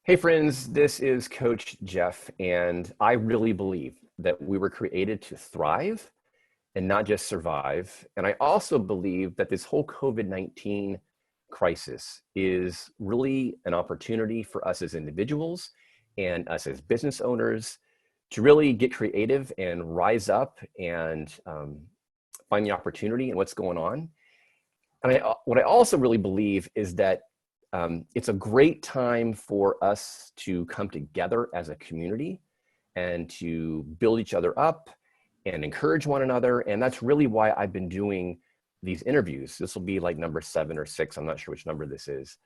Hey friends, this is Coach Jeff, and I really believe that we were created to thrive and not just survive. And I also believe that this whole COVID-19 crisis is really an opportunity for us as individuals and us as business owners to really get creative and rise up and find the opportunity in what's going on. And what I also really believe is that it's a great time for us to come together as a community and to build each other up and encourage one another. And that's really why I've been doing these interviews. This will be like number 7 or 6. I'm not sure which number this is.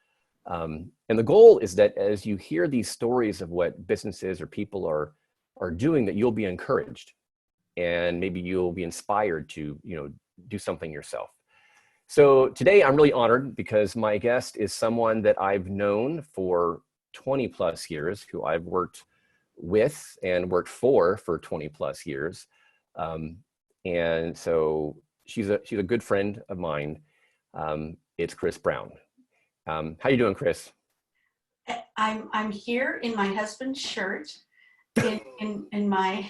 And the goal is that as you hear these stories of what businesses or people are doing, that you'll be encouraged and maybe you'll be inspired to, do something yourself. So today I'm really honored because my guest is someone that I've known for 20 plus years, who I've worked with and worked for 20 plus years. And so she's a good friend of mine. It's Kris Brown. How you doing, Kris? I'm here in my husband's shirt, in my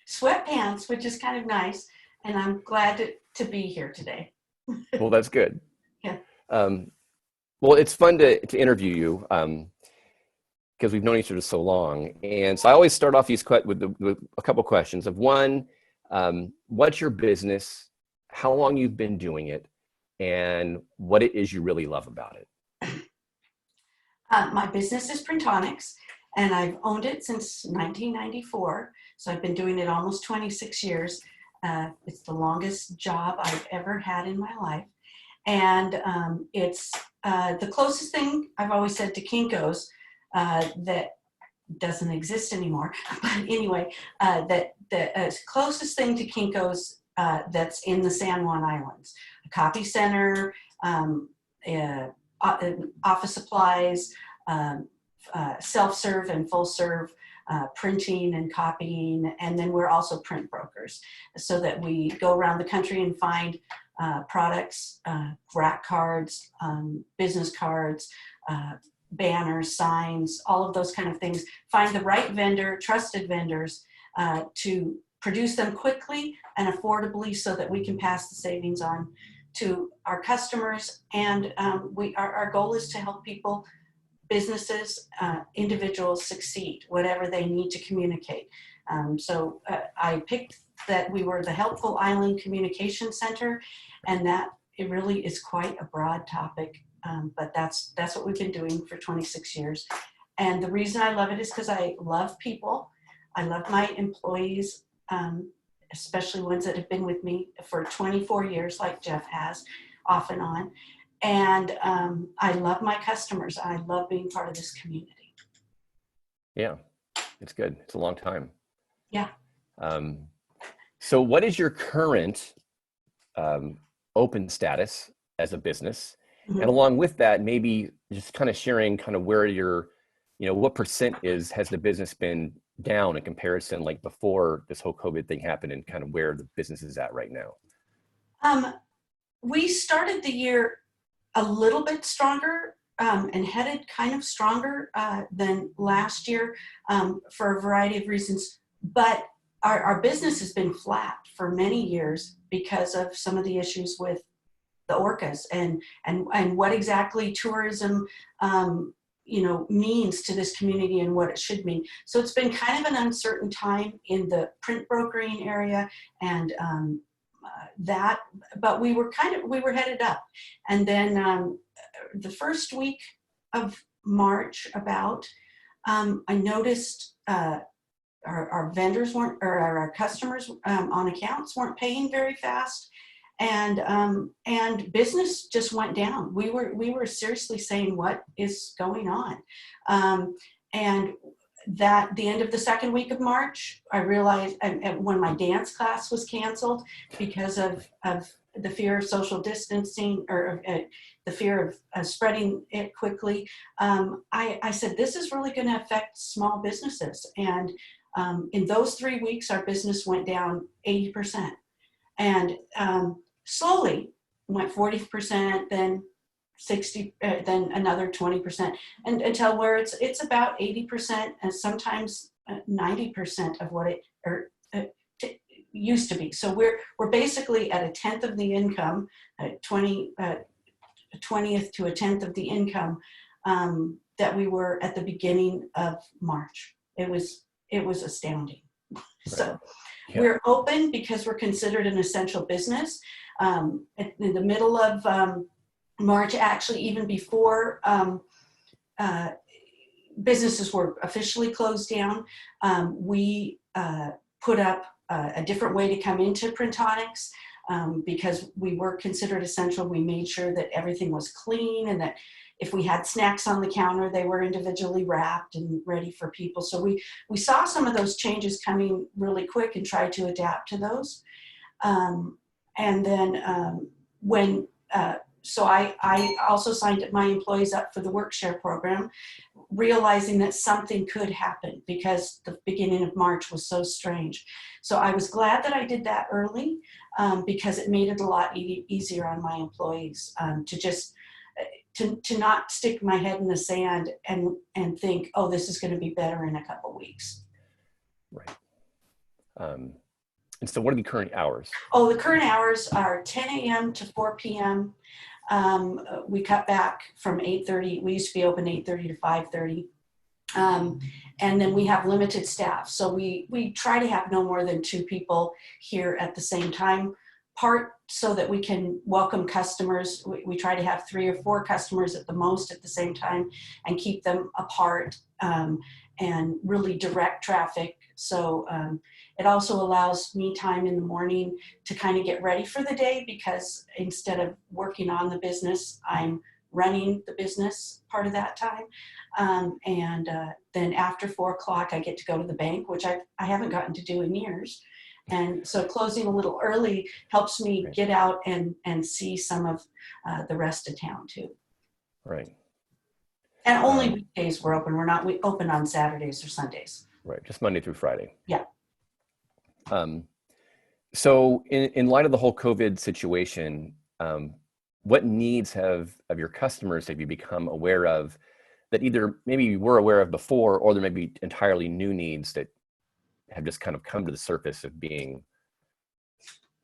sweatpants, which is kind of nice, and I'm glad to be here today. Well, that's good. Yeah. Well, it's fun to interview you because we've known each other so long. And so I always start off these with a couple questions of one, what's your business, how long you've been doing it, and what it is you really love about it. My business is Printonyx, and I've owned it since 1994. So I've been doing it almost 26 years. It's the longest job I've ever had in my life. And it's the closest thing I've always said to Kinko's that doesn't exist anymore. But anyway, the closest thing to Kinko's that's in the San Juan Islands. A copy center, office supplies, self-serve and full-serve, printing and copying, and then we're also print brokers, so that we go around the country and find products, rack cards, business cards, banners, signs, all of those kind of things. Find the right vendor, trusted vendors, to produce them quickly and affordably so that we can pass the savings on to our customers. And our goal is to help people, businesses, individuals succeed, whatever they need to communicate. So I picked that we were the Helpful Island Communication Center, and that it really is quite a broad topic, but that's what we've been doing for 26 years. And the reason I love it is because I love people. I love my employees, especially ones that have been with me for 24 years, like Jeff has, off and on. And I love my customers. I love being part of this community. Yeah, it's good. It's a long time. Yeah. So what is your current open status as a business? Mm-hmm. And along with that, maybe just kind of sharing kind of where what percent has the business been down in comparison, like before this whole COVID thing happened, and kind of where the business is at right now? We started the year a little bit stronger and headed kind of stronger than last year for a variety of reasons. But our business has been flat for many years because of some of the issues with the orcas and what exactly tourism means to this community and what it should mean. So it's been kind of an uncertain time in the print brokering area, and but we were headed up. And then the first week of March I noticed our vendors weren't, or our customers on accounts weren't paying very fast, and business just went down. We were seriously saying, what is going on? And that the end of the second week of March, I realized, and when my dance class was canceled because of the fear of social distancing, or the fear of spreading it quickly, I said, this is really going to affect small businesses. And in those 3 weeks, our business went down 80%. And slowly went 40%, then 60, then another 20%, and until where it's about 80% and sometimes 90% of what it used to be. So we're basically at a tenth of the income, 20th to a tenth of the income that we were at the beginning of March. It was astounding. Right. So yeah. We're open because we're considered an essential business. In the middle of March, actually, even before businesses were officially closed down, we put up a different way to come into Printonyx. Because we were considered essential, we made sure that everything was clean and that if we had snacks on the counter, they were individually wrapped and ready for people. So we saw some of those changes coming really quick and tried to adapt to those. And then so I also signed my employees up for the work share program, realizing that something could happen because the beginning of March was so strange. So I was glad that I did that early because it made it a lot easier on my employees to just to not stick my head in the sand and think, oh, this is going to be better in a couple weeks. Right. And so what are the current hours? Oh, the current hours are 10 a.m. to 4 p.m. We cut back from 8:30. We used to be open 8:30 to 5:30. And then we have limited staff. So we try to have no more than 2 people here at the same time, part so that we can welcome customers. We try to have 3 or 4 customers at the most at the same time and keep them apart and really direct traffic. So it also allows me time in the morning to kind of get ready for the day because instead of working on the business, I'm running the business part of that time. And then after 4 o'clock, I get to go to the bank, which I haven't gotten to do in years. And so closing a little early helps me get out and see some of the rest of town too. Right. And only weekdays we're open. We open on Saturdays or Sundays. Right. Just Monday through Friday. Yeah. So in light of the whole COVID situation, what needs of your customers have you become aware of that either maybe you were aware of before, or there may be entirely new needs that have just kind of come to the surface of being,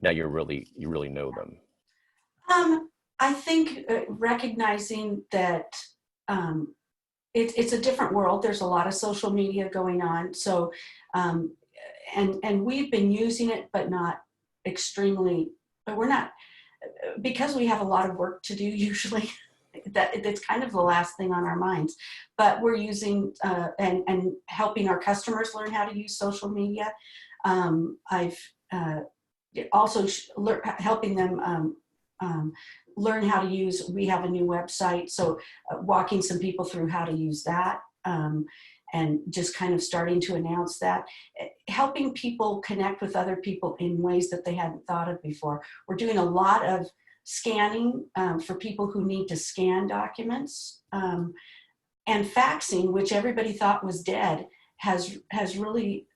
now you really know them? I think recognizing that it's a different world. There's a lot of social media going on. So, and we've been using it, but not extremely, but we're not, because we have a lot of work to do usually, that's kind of the last thing on our minds. But we're using and helping our customers learn how to use social media. I've also helping them learn how to use, we have a new website, so walking some people through how to use that, and just kind of starting to announce that, helping people connect with other people in ways that they hadn't thought of before. We're doing a lot of scanning for people who need to scan documents, and faxing, which everybody thought was dead, has really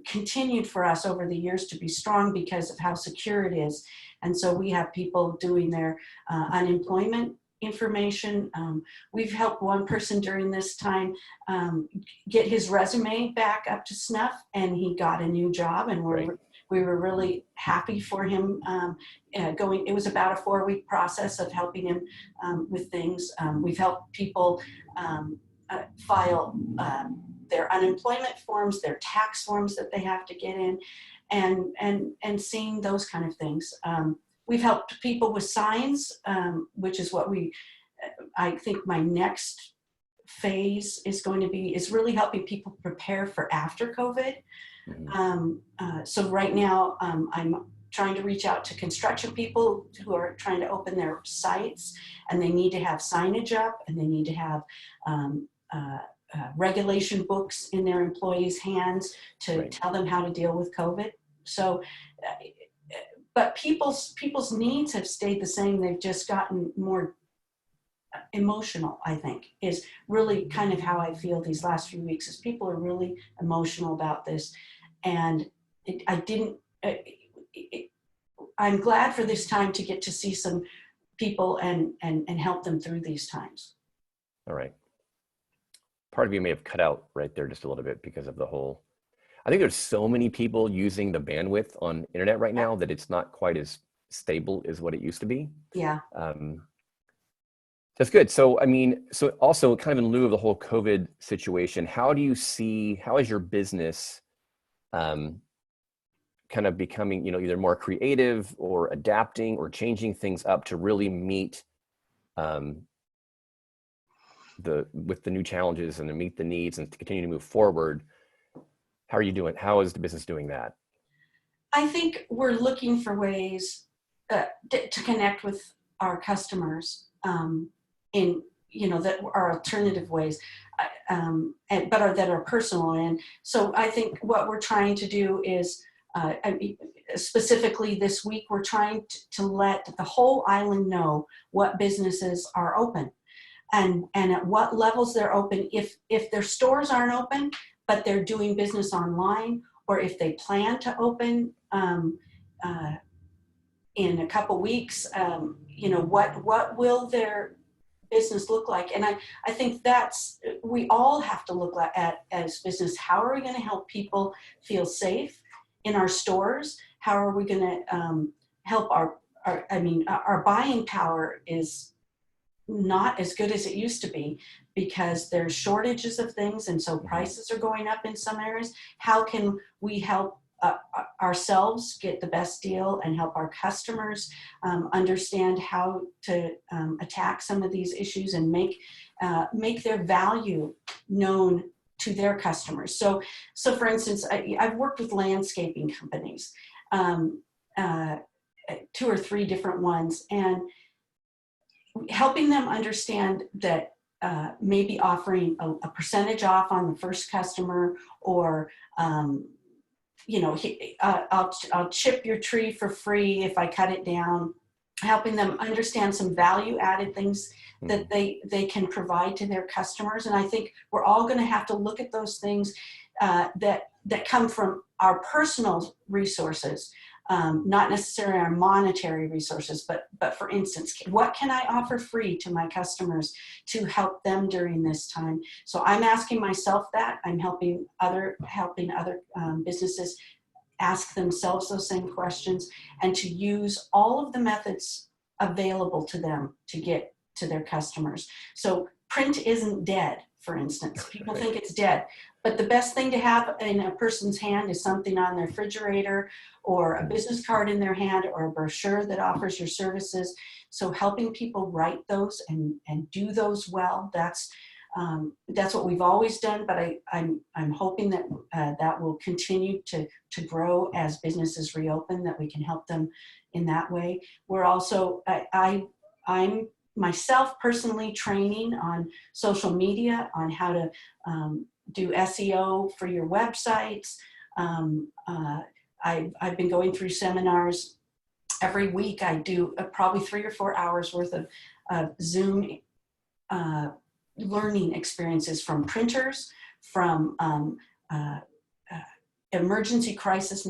continued for us over the years to be strong because of how secure it is. And so we have people doing their unemployment information. We've helped one person during this time get his resume back up to snuff, and he got a new job, and we were really happy for him going. It was about a 4-week process of helping him with things. We've helped people file their unemployment forms, their tax forms that they have to get in, and seeing those kind of things. We've helped people with signs, which is what I think my next phase is going to be, is really helping people prepare for after COVID. Mm-hmm. So right now I'm trying to reach out to construction people who are trying to open their sites, and they need to have signage up, and they need to have regulation books in their employees' hands to tell them how to deal with COVID. So, but people's needs have stayed the same. They've just gotten more emotional, I think, is really kind of how I feel these last few weeks, is people are really emotional about this. And I'm glad for this time to get to see some people and help them through these times. All right. Part of you may have cut out right there just a little bit because of the whole, I think there's so many people using the bandwidth on internet right now that it's not quite as stable as what it used to be. Yeah. That's good. So, I mean, so also kind of in lieu of the whole COVID situation, how is your business kind of becoming, either more creative or adapting or changing things up to really meet with the new challenges and to meet the needs and to continue to move forward? How are you doing? How is the business doing that? I think we're looking for ways to connect with our customers in, that are alternative ways, that are personal. And so I think what we're trying to do is, specifically this week, we're trying to let the whole island know what businesses are open and at what levels they're open. If their stores aren't open, but they're doing business online, or if they plan to open in a couple weeks, what will their business look like? And I think we all have to look at as business, how are we going to help people feel safe in our stores? How are we going to help our buying power is not as good as it used to be because there's shortages of things, and so prices are going up in some areas. How can we help ourselves get the best deal and help our customers understand how to attack some of these issues and make their value known to their customers? So for instance, I've worked with landscaping companies, 2 or 3 different ones, and helping them understand that maybe offering a percentage off on the first customer, or I'll chip your tree for free if I cut it down. Helping them understand some value added things that they can provide to their customers. And I think we're all going to have to look at those things that come from our personal resources, not necessarily our monetary resources, but for instance, what can I offer free to my customers to help them during this time? So I'm asking myself that. I'm helping other businesses ask themselves those same questions and to use all of the methods available to them to get to their customers. So print isn't dead, for instance. People think it's dead, but the best thing to have in a person's hand is something on their refrigerator, or a business card in their hand, or a brochure that offers your services. So helping people write those and do those well, that's what we've always done, but I'm hoping that that will continue to grow as businesses reopen, that we can help them in that way. We're also, I'm myself personally training on social media, on how to do SEO for your websites. I've been going through seminars every week. I do probably 3 or 4 hours worth of Zoom learning experiences from printers, from emergency crisis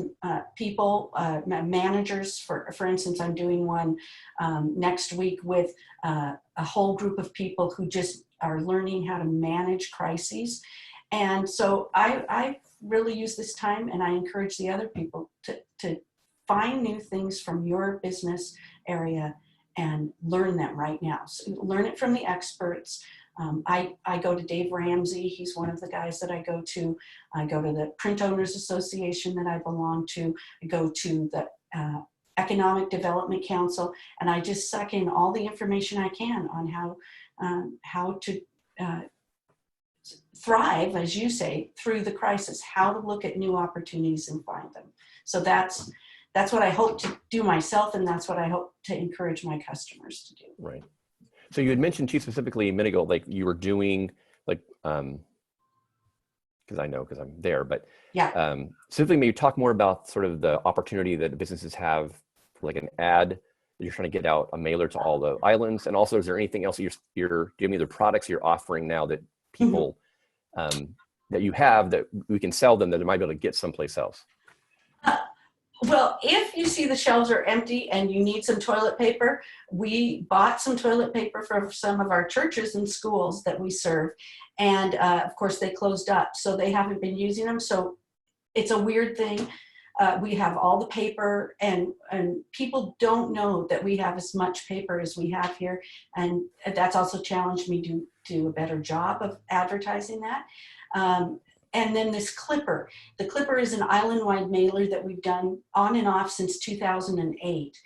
people, managers. For instance, I'm doing one next week with a whole group of people who just are learning how to manage crises. And so I really use this time, and I encourage the other people to find new things from your business area and learn them right now. So learn it from the experts. I go to Dave Ramsey. He's one of the guys that I go to. I go to the Print Owners Association that I belong to. I go to the Economic Development Council, and I just suck in all the information I can on how to thrive, as you say, through the crisis, how to look at new opportunities and find them. So that's what I hope to do myself, and that's what I hope to encourage my customers to do. Right. So you had mentioned too specifically a minute ago, like you were doing like, because I know because I'm there, but yeah. Specifically maybe talk more about sort of the opportunity that businesses have for like an ad that you're trying to get out, a mailer to all the islands. And also, is there anything else that do you have any other products you're offering now that people, that you have that we can sell them that they might be able to get someplace else? Well, if you see the shelves are empty and you need some toilet paper, we bought some toilet paper for some of our churches and schools that we serve. And of course, they closed up, so they haven't been using them. So it's a weird thing. We have all the paper, and people don't know that we have as much paper as we have here. And that's also challenged me to do a better job of advertising that. And then this clipper. The clipper is an island-wide mailer that we've done on and off since 2008.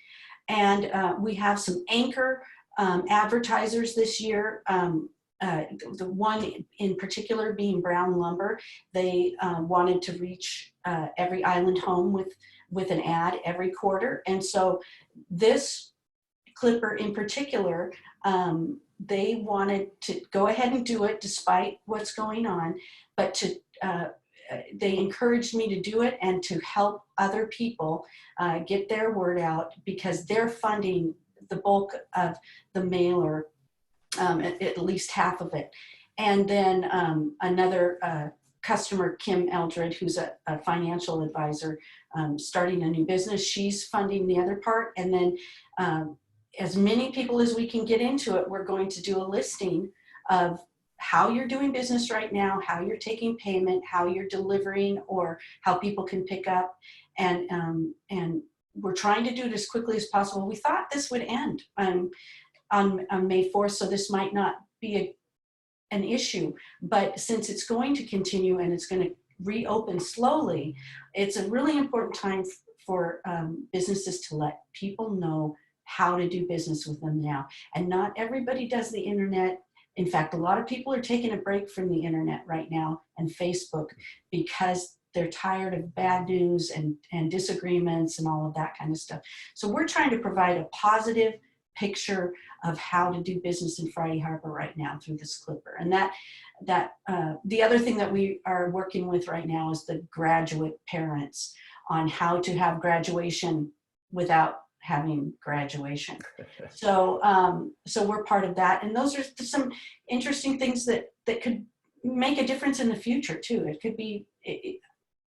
And we have some anchor advertisers this year. The one in particular being Brown Lumber. They wanted to reach every island home with an ad every quarter. And so this clipper in particular, they wanted to go ahead and do it despite what's going on, but they encouraged me to do it and to help other people get their word out, because they're funding the bulk of the mailer, at least half of it. And then another customer, Kim Eldred, who's a financial advisor, starting a new business, she's funding the other part. And then as many people as we can get into it, we're going to do a listing of how you're doing business right now, how you're taking payment, how you're delivering, or how people can pick up. And we're trying to do it as quickly as possible. We thought this would end on May 4th, so this might not be an issue. But since it's going to continue and it's going to reopen slowly, it's a really important time for businesses to let people know how to do business with them now. And not everybody does the internet. In fact, a lot of people are taking a break from the internet right now and Facebook, because they're tired of bad news and disagreements and all of that kind of stuff. So we're trying to provide a positive picture of how to do business in Friday Harbor right now through this clipper. And the other thing that we are working with right now is the graduate parents on how to have graduation without having graduation. So we're part of that. And those are some interesting things that could make a difference in the future too. It could be,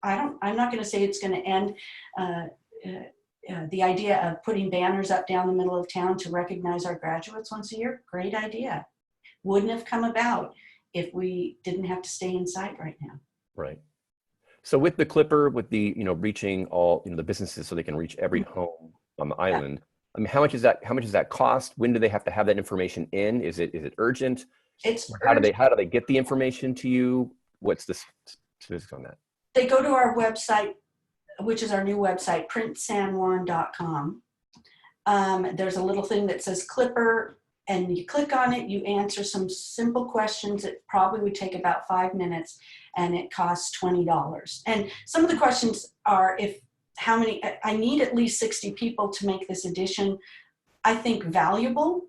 I'm not going to say it's going to end the idea of putting banners up down the middle of town to recognize our graduates once a year. Great idea. Wouldn't have come about if we didn't have to stay inside right now. Right. So with the clipper, with the, reaching all, the businesses so they can reach every home on the island. I mean, how much does that cost? When do they have to have that information in? Is it urgent? It's how do they get the information to you? What's the specifics on that? They go to our website, which is our new website, printsanjuan.com. There's a little thing that says Clipper, and you click on it, you answer some simple questions. It probably would take about 5 minutes, and it costs $20. And some of the questions are how many, I need at least 60 people to make this edition, I think, valuable.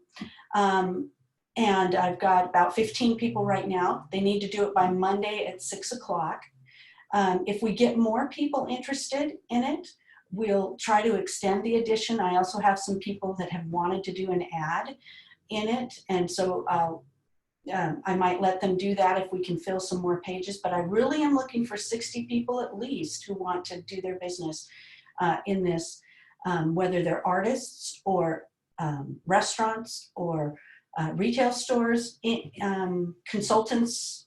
And I've got about 15 people right now. They need to do it by Monday at 6 o'clock. If we get more people interested in it, we'll try to extend the edition. I also have some people that have wanted to do an ad in it. And so I might let them do that if we can fill some more pages. But I really am looking for 60 people at least who want to do their business in this, whether they're artists or restaurants or retail stores, consultants,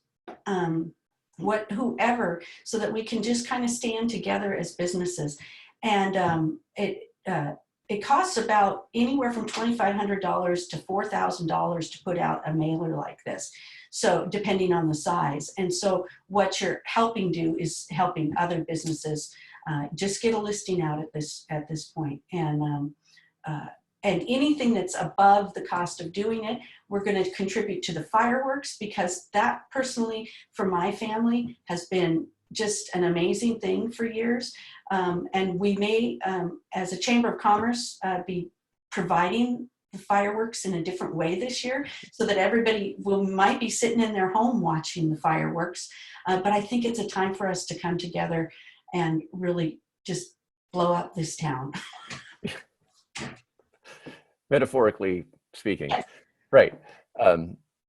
whoever, so that we can just kind of stand together as businesses. And it costs about anywhere from $2,500 to $4,000 to put out a mailer like this, so depending on the size. And so what you're helping do is helping other businesses just get a listing out at this point. And anything that's above the cost of doing it, we're going to contribute to the fireworks, because that personally, for my family, has been just an amazing thing for years. And we may, as a Chamber of Commerce, be providing the fireworks in a different way this year, so that everybody might be sitting in their home watching the fireworks. But I think it's a time for us to come together and really just blow up this town. Metaphorically speaking. Yes. Right.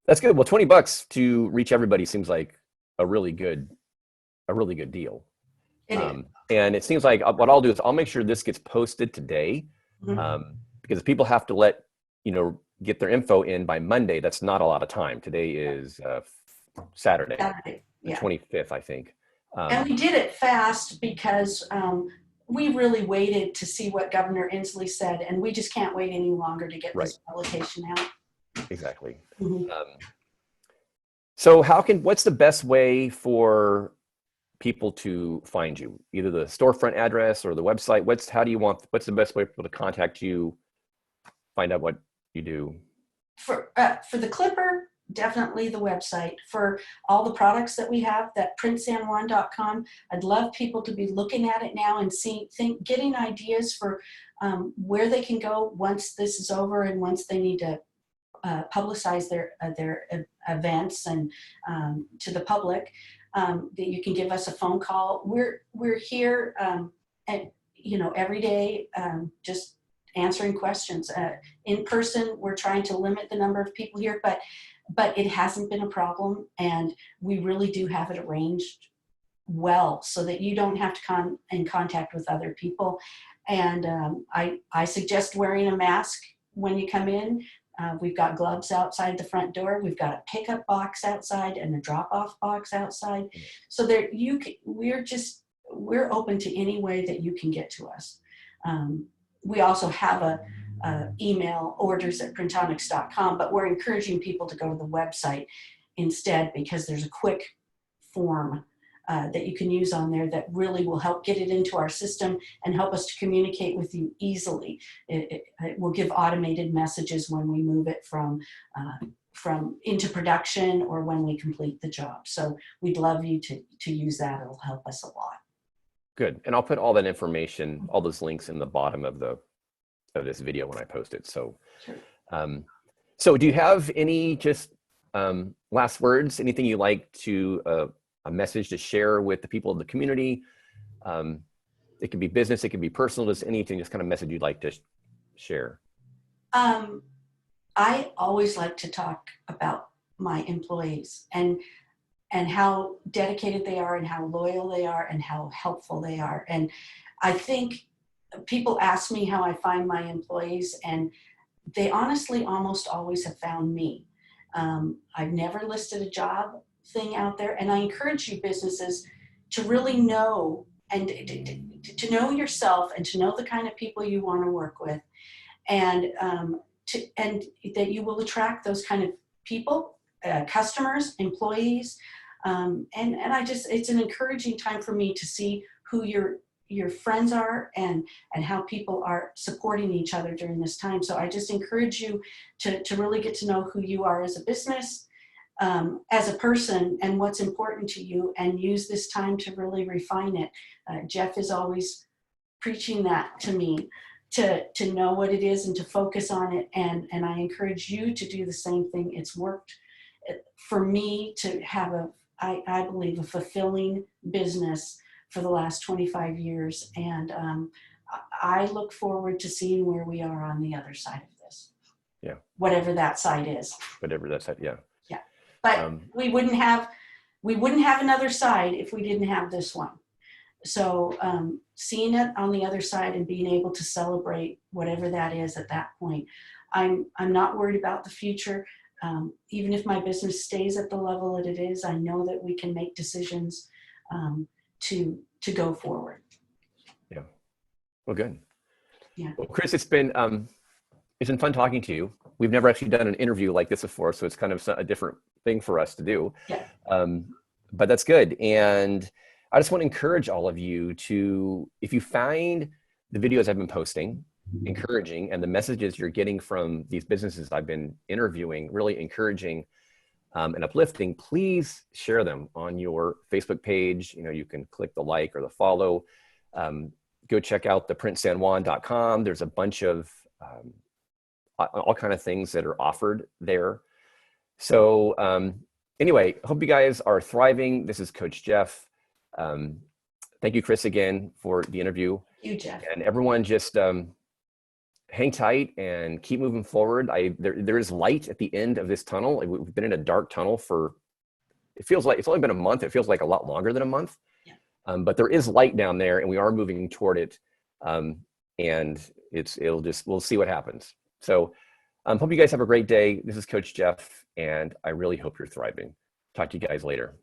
That's good. Well, $20 to reach everybody seems like a really good deal. It is. And it seems like what I'll do is I'll make sure this gets posted today, because if people have to get their info in by Monday, that's not a lot of time. Today is Saturday, the 25th, I think. And we did it fast because we really waited to see what Governor Inslee said, and we just can't wait any longer to get this publication out. Exactly. So what's the best way for people to find you? Either the storefront address or the website? What's the best way for people to contact you, find out what you do? For the clipper, definitely the website. For all the products that we have, that printsanjuan.com, I'd love people to be looking at it now and getting ideas for where they can go once this is over and once they need to publicize their events and to the public. That you can give us a phone call. We're here every day, just answering questions. In person, we're trying to limit the number of people here, but it hasn't been a problem, and we really do have it arranged well so that you don't have to come in contact with other people. And I suggest wearing a mask when you come in. We've got gloves outside the front door. We've got a pickup box outside and a drop-off box outside. So we're open to any way that you can get to us. We also have a email, orders@printonyx.com, but we're encouraging people to go to the website instead, because there's a quick form that you can use on there that really will help get it into our system and help us to communicate with you easily. It will give automated messages when we move it from into production or when we complete the job. So we'd love you to use that. It'll help us a lot. Good. And I'll put all that information, all those links in the bottom of this video when I post it. So, Sure. So do you have any last words? Anything you like to a message to share with the people of the community? It can be business, it can be personal, just anything, just kind of message you'd like to share. I always like to talk about my employees and how dedicated they are and how loyal they are and how helpful they are. And I think people ask me how I find my employees, and they honestly almost always have found me. I've never listed a job thing out there, and I encourage you businesses to really know and to know yourself and to know the kind of people you want to work with, and that you will attract those kind of people, customers, employees, and it's an encouraging time for me to see who your friends are and how people are supporting each other during this time. So I just encourage you to really get to know who you are as a business, as a person, and what's important to you, and use this time to really refine it. Jeff is always preaching that to me, to know what it is and to focus on it. And I encourage you to do the same thing. It's worked for me to have I believe, a fulfilling business for the last 25 years. And I look forward to seeing where we are on the other side of this. Yeah. Whatever that side is. Whatever that side, yeah. Yeah. But we wouldn't have another side if we didn't have this one. So seeing it on the other side and being able to celebrate whatever that is at that point, I'm not worried about the future. Even if my business stays at the level that it is, I know that we can make decisions to go forward. Yeah. Well, good. Yeah. Well, Kris, it's been fun talking to you. We've never actually done an interview like this before, so it's kind of a different thing for us to do. Yeah. But that's good. And I just want to encourage all of you to, if you find the videos I've been posting encouraging and the messages you're getting from these businesses I've been interviewing really encouraging and uplifting, please share them on your Facebook page. You can click the like or the follow. Go check out the printsanjuan.com. There's a bunch of all kind of things that are offered there. So anyway, hope you guys are thriving. This is Coach Jeff. Thank you, Kris, again for the interview. Thank you, Jeff. And everyone just hang tight and keep moving forward. There is light at the end of this tunnel. We've been in a dark tunnel for, it feels like it's only been a month. It feels like a lot longer than a month. Yeah. But there is light down there, and we are moving toward it. And we'll see what happens. So hope you guys have a great day. This is Coach Jeff, and I really hope you're thriving. Talk to you guys later.